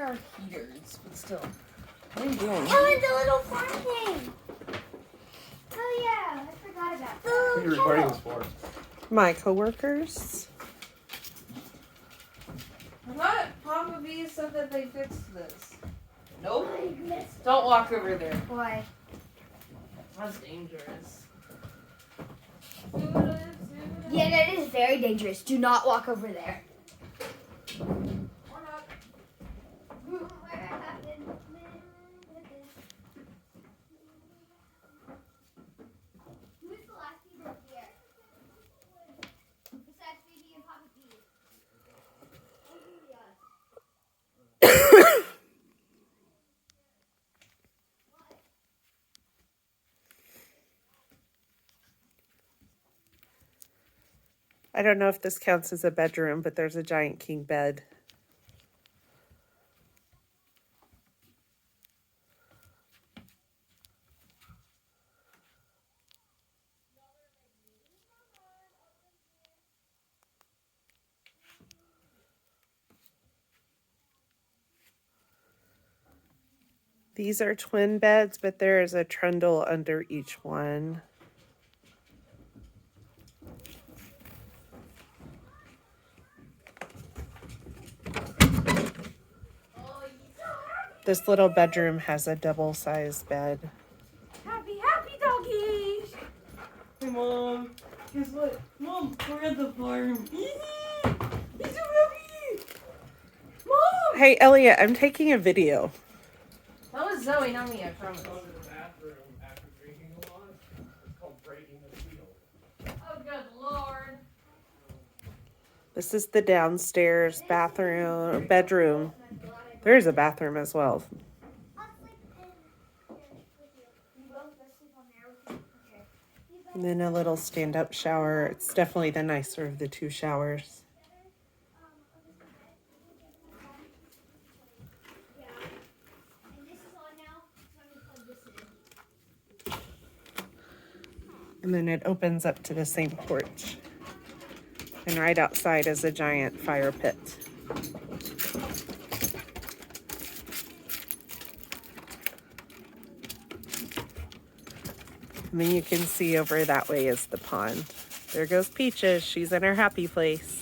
are heaters, but still. What are you doing? Ellen, the little farm thing. Oh yeah, I forgot about that. What are you recording this for? My coworkers. I thought Papa V said that they fixed this. Nope. I missed it. Don't walk over there. Why? That's dangerous. Yeah, that is very dangerous. Do not walk over there. Or not. Who's the last people here? Besides Phoebe and Papa B. I don't know if this counts as a bedroom, but there's a giant king bed. These are twin beds, but there is a trundle under each one. This little bedroom has a double-sized bed. Happy doggies! Hey, Mom. Guess what? Mom, we're at the farm. He's so happy! Mom! Hey, Elliot, I'm taking a video. That was Zoe, not me, I promise. Go to the bathroom after drinking a lot. It's called breaking the seal. Oh, good Lord. This is the downstairs bathroom, bedroom. There is a bathroom as well. And then a little stand-up shower. It's definitely the nicer of the two showers. And then it opens up to the same porch. And right outside is a giant fire pit. And then you can see over that way is the pond. There goes Peaches. She's in her happy place.